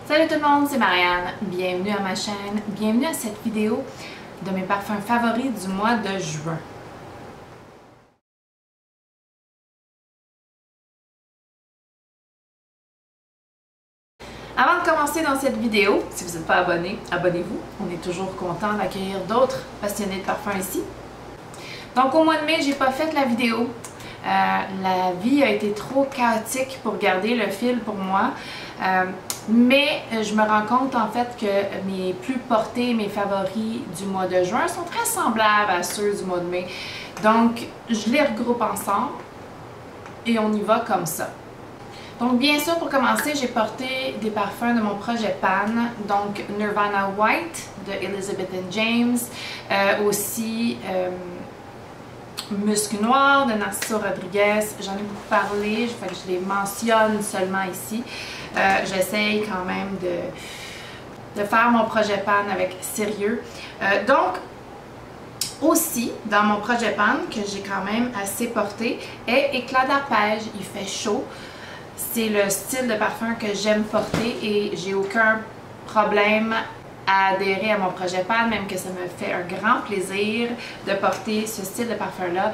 Salut tout le monde, c'est Marianne. Bienvenue à ma chaîne. Bienvenue à cette vidéo de mes parfums favoris du mois de juin. Avant de commencer dans cette vidéo, si vous n'êtes pas abonné, abonnez-vous. On est toujours content d'accueillir d'autres passionnés de parfums ici. Donc au mois de mai, j'ai pas fait la vidéo. La vie a été trop chaotique pour garder le fil pour moi. Mais je me rends compte en fait que mes plus portés, mes favoris du mois de juin sont très semblables à ceux du mois de mai. Donc je les regroupe ensemble et on y va comme ça. Donc bien sûr, pour commencer, j'ai porté des parfums de mon projet Pan, donc Nirvana White de Elizabeth & James, aussi Musc Noir de Narciso Rodriguez. J'en ai beaucoup parlé, je les mentionne seulement ici. J'essaye quand même de faire mon projet Pan avec sérieux. Donc, aussi, dans mon projet Pan, que j'ai quand même assez porté, est Éclat d'arpège. Il fait chaud. C'est le style de parfum que j'aime porter et j'ai aucun problème à adhérer à mon projet Pan, même que ça me fait un grand plaisir de porter ce style de parfum-là.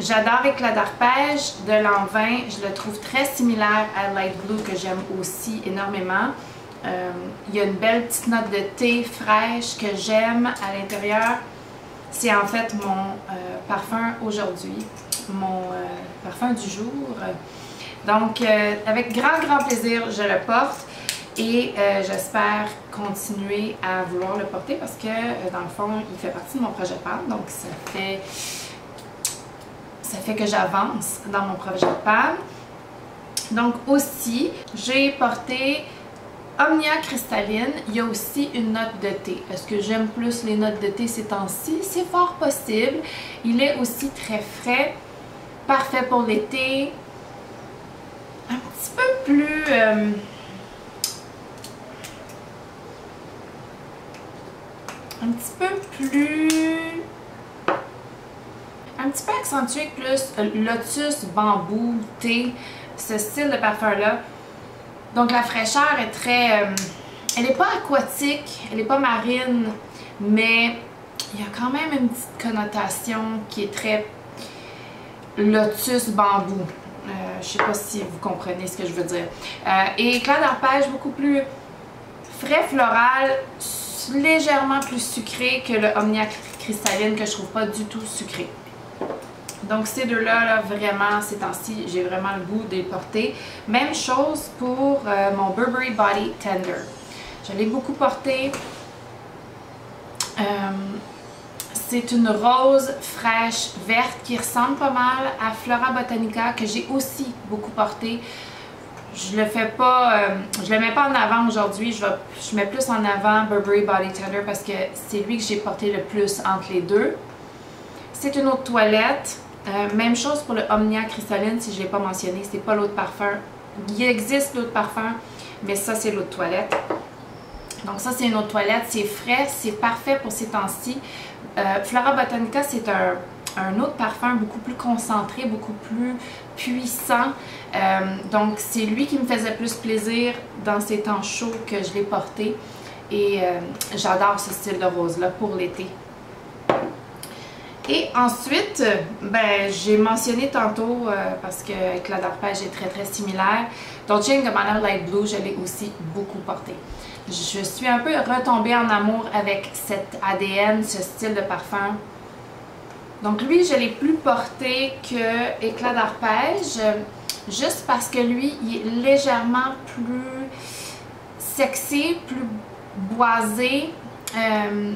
J'adore Éclat d'arpège de l'an 20, je le trouve très similaire à Light Blue que j'aime aussi énormément. Il y a une belle petite note de thé fraîche que j'aime à l'intérieur. C'est en fait mon parfum aujourd'hui, mon parfum du jour. Donc avec grand plaisir je le porte. Et j'espère continuer à vouloir le porter parce que dans le fond, il fait partie de mon projet Pan. Donc ça fait que j'avance dans mon projet Pan. Donc aussi, j'ai porté Omnia cristalline. Il y a aussi une note de thé. Est-ce que j'aime plus les notes de thé ces temps-ci? C'est fort possible. Il est aussi très frais. Parfait pour l'été. Un petit peu plus... un petit peu accentué que plus lotus, bambou, thé, ce style de parfum là. Donc la fraîcheur est très, elle n'est pas aquatique, elle n'est pas marine, mais il y a quand même une petite connotation qui est très lotus, bambou. Je sais pas si vous comprenez ce que je veux dire. Et Éclat d'arpège beaucoup plus frais, floral, légèrement plus sucré que le Omnia cristalline que je trouve pas du tout sucré. Donc ces deux-là, là, vraiment, ces temps-ci, j'ai vraiment le goût de les porter. Même chose pour mon Burberry Body Tender. Je l'ai beaucoup porté. C'est une rose fraîche verte qui ressemble pas mal à Flora Botanica que j'ai aussi beaucoup porté. Je le fais pas, je le mets pas en avant aujourd'hui, je mets plus en avant Burberry Body Tender parce que c'est lui que j'ai porté le plus entre les deux. C'est une eau de toilette, même chose pour le Omnia cristalline si je l'ai pas mentionné, c'est pas l'eau de parfum. Il existe l'eau de parfum, mais ça c'est l'eau de toilette. Donc ça c'est une eau de toilette, c'est frais, c'est parfait pour ces temps-ci. Flora Botanica c'est un eau de parfum beaucoup plus concentré, beaucoup plus puissant. Donc c'est lui qui me faisait plus plaisir dans ces temps chauds que je l'ai porté. Et j'adore ce style de rose-là pour l'été. Et ensuite, ben, j'ai mentionné tantôt, parce que Éclat d'arpège est très similaire, Dolce & Gabbana Light Blue, je l'ai aussi beaucoup porté. Je suis un peu retombée en amour avec cet ADN, ce style de parfum. Donc lui, je l'ai plus porté que Éclat d'arpège, juste parce que lui, il est légèrement plus sexy, plus boisé, un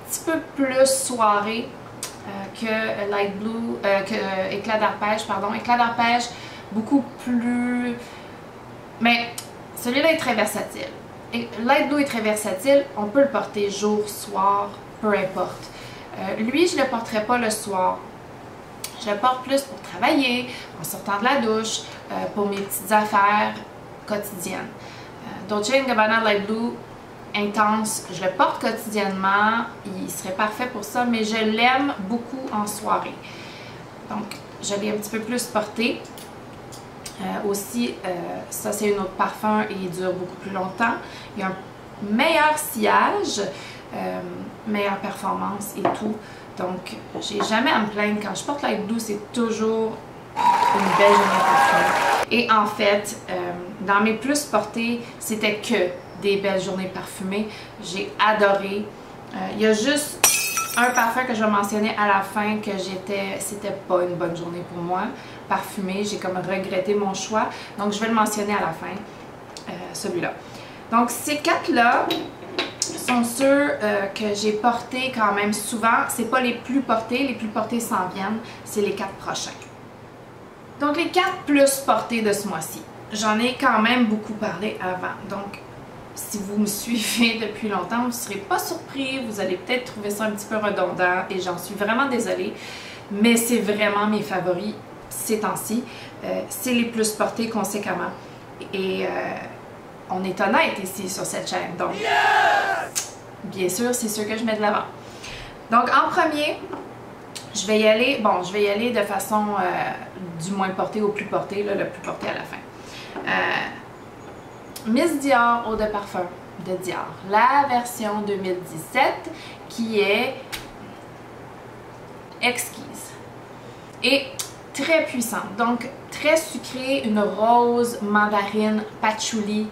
petit peu plus soirée que Light Blue, que Éclat d'arpège, pardon. Éclat d'arpège, beaucoup plus... Mais celui-là est très versatile. Et Light Blue est très versatile, on peut le porter jour, soir, peu importe. Lui, je ne le porterai pas le soir. Je le porte plus pour travailler, en sortant de la douche, pour mes petites affaires quotidiennes. Dolce & Gabbana Light Blue, intense, je le porte quotidiennement, il serait parfait pour ça, mais je l'aime beaucoup en soirée. Donc, je l'ai un petit peu plus porté. Aussi, ça c'est un autre parfum et il dure beaucoup plus longtemps. Il y a un meilleur sillage, meilleure performance et tout. Donc, j'ai jamais à me plaindre. Quand je porte Light Blue, c'est toujours une belle journée parfumée. Et en fait, dans mes plus portés, c'était que des belles journées parfumées. J'ai adoré. Il y a juste un parfum que je vais mentionner à la fin que c'était pas une bonne journée pour moi. Parfumé, j'ai comme regretté mon choix. Donc, je vais le mentionner à la fin, celui-là. Donc, ces quatre-là sont ceux que j'ai portés quand même souvent. C'est pas les plus portés s'en viennent, c'est les 4 prochains. Donc, les 4 plus portés de ce mois-ci. J'en ai quand même beaucoup parlé avant. Donc, si vous me suivez depuis longtemps, vous ne serez pas surpris. Vous allez peut-être trouver ça un petit peu redondant et j'en suis vraiment désolée. Mais c'est vraiment mes favoris ces temps-ci. C'est les plus portés conséquemment. Et on est honnête ici sur cette chaîne. Donc, bien sûr, c'est sûr que je mets de l'avant. Donc, en premier, je vais y aller de façon du moins porté au plus porté, là, le plus porté à la fin. Miss Dior Eau de Parfum de Dior, la version 2017 qui est exquise et très puissante. Donc, très sucrée, une rose, mandarine, patchouli,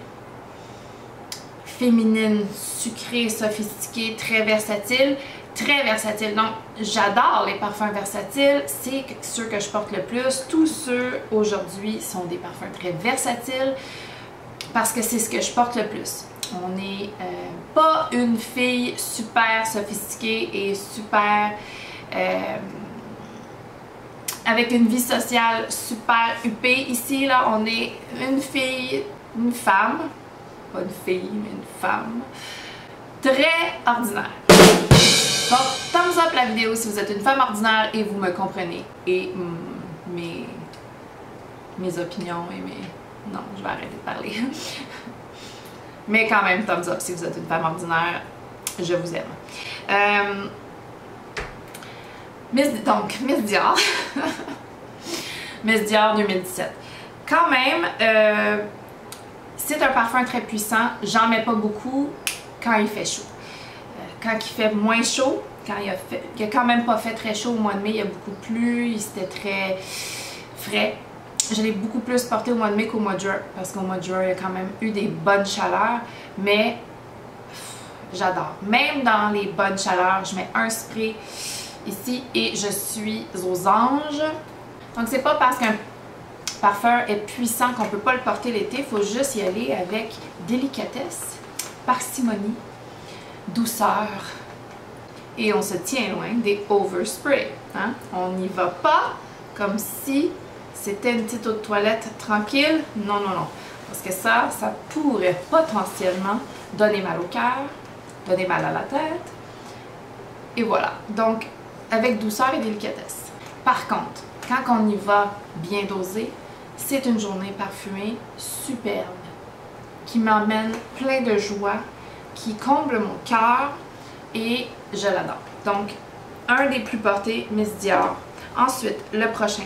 féminine, sucrée, sophistiquée, très versatile. Très versatile. Donc, j'adore les parfums versatiles. C'est ceux que je porte le plus. Tous ceux aujourd'hui sont des parfums très versatiles parce que c'est ce que je porte le plus. On n'est pas une fille super sophistiquée et super... avec une vie sociale super huppée. Ici, là, on est une fille, une femme, pas une fille, mais une femme, très ordinaire. Donc, thumbs up la vidéo si vous êtes une femme ordinaire et vous me comprenez. Et mes opinions et mes... Non, je vais arrêter de parler. Mais quand même, thumbs up si vous êtes une femme ordinaire. Je vous aime. Donc, Miss Dior. Miss Dior 2017. Quand même, c'est un parfum très puissant. J'en mets pas beaucoup quand il fait chaud. Quand il fait moins chaud, quand il a quand même pas fait très chaud au mois de mai, il y a beaucoup plu, c'était très frais. Je l'ai beaucoup plus porté au mois de mai qu'au mois de juin, parce qu'au mois de juin, il y a quand même eu des bonnes chaleurs, mais j'adore. Même dans les bonnes chaleurs, je mets un spray ici et je suis aux anges. Donc c'est pas parce qu'un parfum est puissant qu'on peut pas le porter l'été, il faut juste y aller avec délicatesse, parcimonie, douceur, et on se tient loin des overspray. Hein? On n'y va pas comme si c'était une petite eau de toilette tranquille. Non, non, non. Parce que ça pourrait potentiellement donner mal au cœur, donner mal à la tête. Et voilà. Donc, avec douceur et délicatesse. Par contre, quand on y va bien dosé, c'est une journée parfumée superbe, qui m'emmène plein de joie, qui comble mon cœur et je l'adore. Donc, un des plus portés, Miss Dior. Ensuite, le prochain,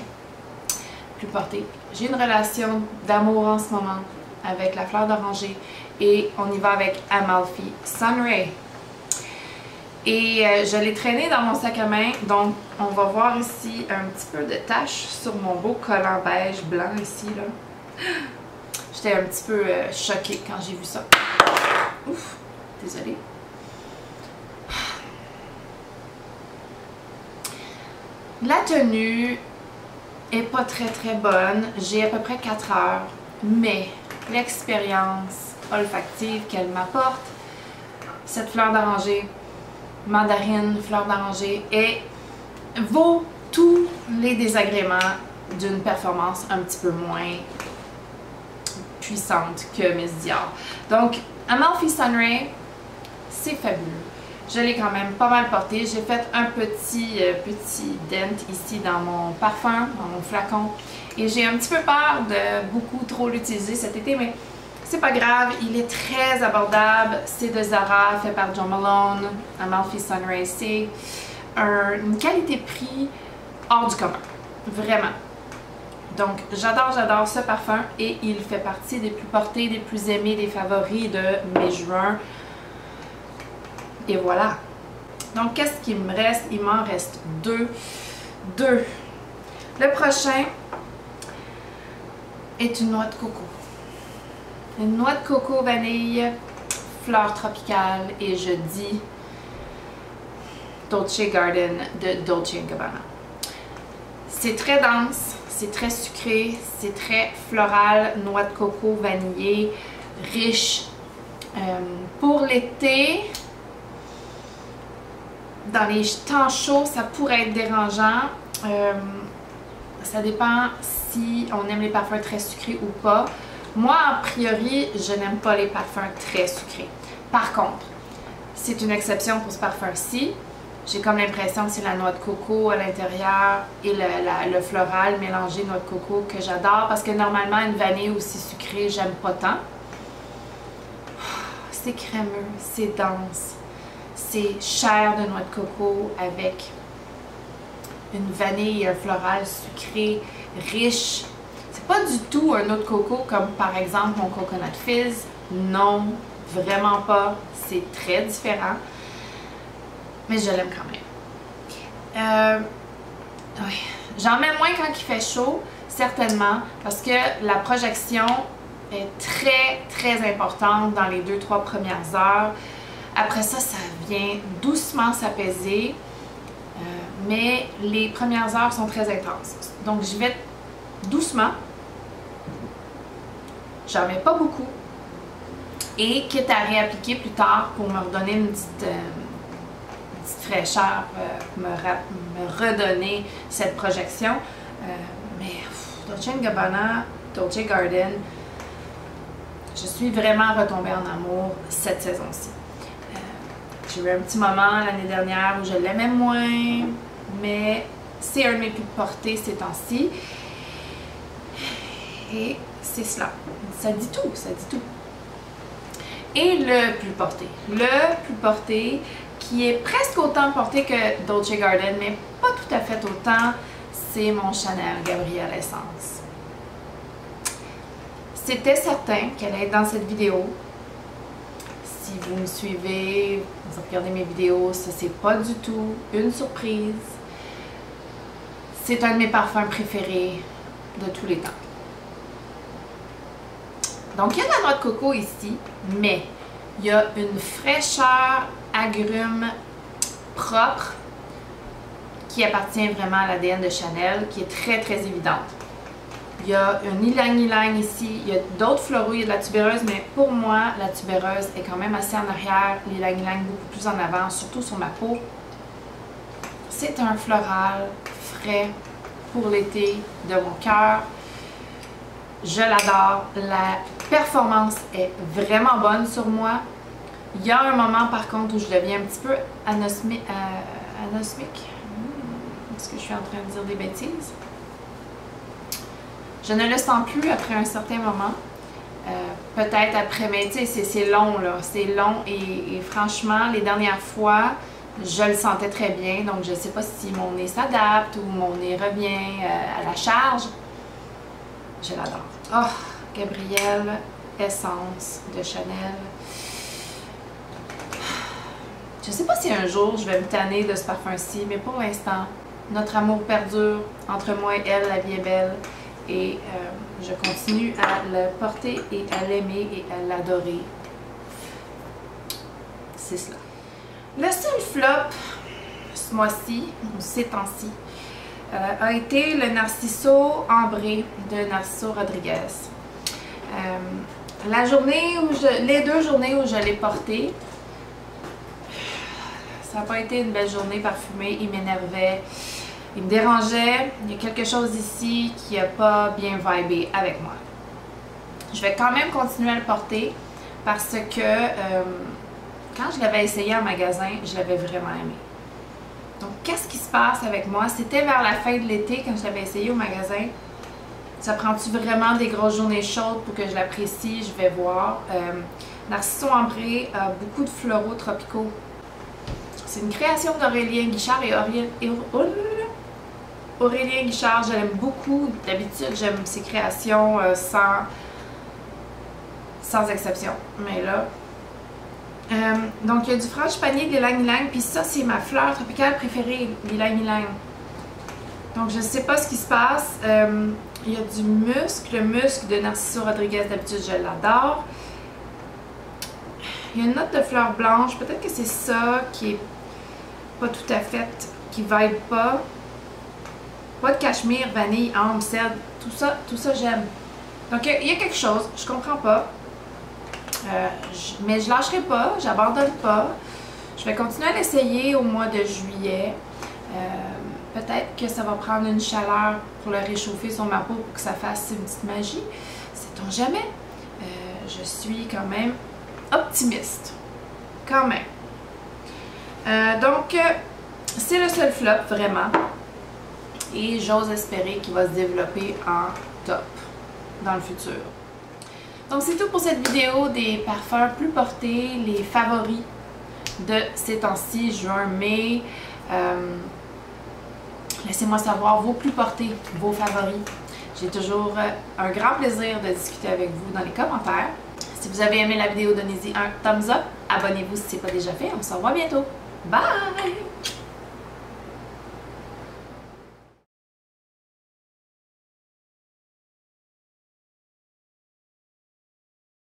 plus porté. J'ai une relation d'amour en ce moment avec la fleur d'oranger et on y va avec Amalfi Sunray. Et je l'ai traîné dans mon sac à main, donc on va voir ici un petit peu de tache sur mon beau collant beige blanc ici, là. J'étais un petit peu choquée quand j'ai vu ça. Ouf, désolée. La tenue est pas très bonne. J'ai à peu près 4 heures, mais l'expérience olfactive qu'elle m'apporte, cette fleur d'oranger, mandarine, fleur d'oranger, vaut tous les désagréments d'une performance un petit peu moins puissante que Miss Dior. Donc, Amalfi Sunray, c'est fabuleux. Je l'ai quand même pas mal porté. J'ai fait un petit dent ici dans mon parfum, dans mon flacon. Et j'ai un petit peu peur de beaucoup trop l'utiliser cet été, mais c'est pas grave. Il est très abordable. C'est de Zara, fait par Jo Malone. Amalfi Sunray, c'est une qualité-prix hors du commun. Vraiment. Donc, j'adore ce parfum et il fait partie des plus portés, des plus aimés, des favoris de mai-juin. Et voilà. Donc, qu'est-ce qu'il me reste? Il m'en reste deux. Le prochain est une noix de coco. Une noix de coco vanille, fleur tropicale et je dis Dolce Garden de Dolce & Gabbana. C'est très dense, c'est très sucré, c'est très floral, noix de coco vanillée, riche. Pour l'été, dans les temps chauds, ça pourrait être dérangeant. Ça dépend si on aime les parfums très sucrés ou pas. Moi, a priori, je n'aime pas les parfums très sucrés. Par contre, c'est une exception pour ce parfum-ci. J'ai comme l'impression que c'est la noix de coco à l'intérieur et le floral mélangé noix de coco que j'adore parce que normalement, une vanille aussi sucrée, j'aime pas tant. C'est crémeux, c'est dense, c'est chair de noix de coco avec une vanille et un floral sucré, riche. C'est pas du tout un autre coco comme par exemple mon Coconut Fizz. Non, vraiment pas. C'est très différent. Mais je l'aime quand même. Oui. J'en mets moins quand il fait chaud, certainement, parce que la projection est très importante dans les 2-3 premières heures. Après ça, ça vient doucement s'apaiser. Mais les premières heures sont très intenses. Donc, j'y vais doucement. J'en mets pas beaucoup. Et quitte à réappliquer plus tard pour me redonner une petite fraîcheur, me redonner cette projection. Mais Dolce & Gabbana, Dolce Garden, je suis vraiment retombée en amour cette saison-ci. J'ai eu un petit moment l'année dernière où je l'aimais moins, mais c'est un de mes plus portés ces temps-ci. Et c'est cela. Ça dit tout, ça dit tout. Et le plus porté qui est presque autant porté que Dolce Garden, mais pas tout à fait autant, c'est mon Chanel Gabrielle Essence. C'était certain qu'elle allait être dans cette vidéo. Si vous me suivez, vous regardez mes vidéos, ça c'est pas du tout une surprise. C'est un de mes parfums préférés de tous les temps. Donc il y a de la noix de coco ici, mais il y a une fraîcheur agrume propre qui appartient vraiment à l'ADN de Chanel, qui est très évidente. Il y a un ylang-ylang ici, il y a d'autres floraux, il y a de la tubéreuse, mais pour moi, la tubéreuse est quand même assez en arrière, l'ylang-ylang beaucoup plus en avant, surtout sur ma peau. C'est un floral frais pour l'été de mon cœur. Je l'adore. La performance est vraiment bonne sur moi. Il y a un moment par contre où je deviens un petit peu anosmique. Est-ce que je suis en train de dire des bêtises? Je ne le sens plus après un certain moment. Peut-être après, mais tu sais, c'est long là. C'est long et franchement, les dernières fois, je le sentais très bien. Donc je ne sais pas si mon nez s'adapte ou mon nez revient à la charge. Je l'adore. Oh, Gabrielle Essence de Chanel. Je ne sais pas si un jour je vais me tanner de ce parfum-ci, mais pour l'instant, notre amour perdure entre moi et elle, la vie est belle. Et je continue à le porter et à l'aimer et à l'adorer. C'est cela. Le seul flop ce mois-ci, ou ces temps-ci, a été le Narciso Ambré de Narciso Rodriguez. Les 2 journées où je l'ai porté, ça n'a pas été une belle journée parfumée, il m'énervait, il me dérangeait, il y a quelque chose ici qui n'a pas bien vibé avec moi. Je vais quand même continuer à le porter parce que quand je l'avais essayé en magasin, je l'avais vraiment aimé. Donc, qu'est-ce qui se passe avec moi? C'était vers la fin de l'été quand je l'avais essayé au magasin. Ça prend-tu vraiment des grosses journées chaudes pour que je l'apprécie? Je vais voir. Narciso Ambré a beaucoup de floraux tropicaux. C'est une création d'Aurélien Guichard et Aurélien Guichard, je l'aime beaucoup. D'habitude, j'aime ses créations sans exception. Mais là... donc, il y a du frangipanier, de l'ylang-ylang, puis ça, c'est ma fleur tropicale préférée, l'ylang-ylang. Donc, je ne sais pas ce qui se passe. Il y a du musc, le musc de Narciso Rodriguez, d'habitude, je l'adore. Il y a une note de fleur blanche, peut-être que c'est ça qui est pas tout à fait, qui vibe pas. Pas de cachemire, vanille, ambre, cèdre, tout ça j'aime. Donc, il y a quelque chose, je comprends pas. Mais je lâcherai pas, j'abandonne pas. Je vais continuer à l'essayer au mois de juillet. Peut-être que ça va prendre une chaleur pour le réchauffer sur ma peau pour que ça fasse une petite magie. Sait-on jamais? Je suis quand même optimiste. Quand même. Donc, c'est le seul flop, vraiment. Et j'ose espérer qu'il va se développer en top dans le futur. Donc c'est tout pour cette vidéo des parfums plus portés, les favoris de ces temps-ci, juin, mai. Laissez-moi savoir vos plus portés, vos favoris. J'ai toujours un grand plaisir de discuter avec vous dans les commentaires. Si vous avez aimé la vidéo, donnez-y un thumbs up. Abonnez-vous si ce n'est pas déjà fait. On se revoit bientôt. Bye!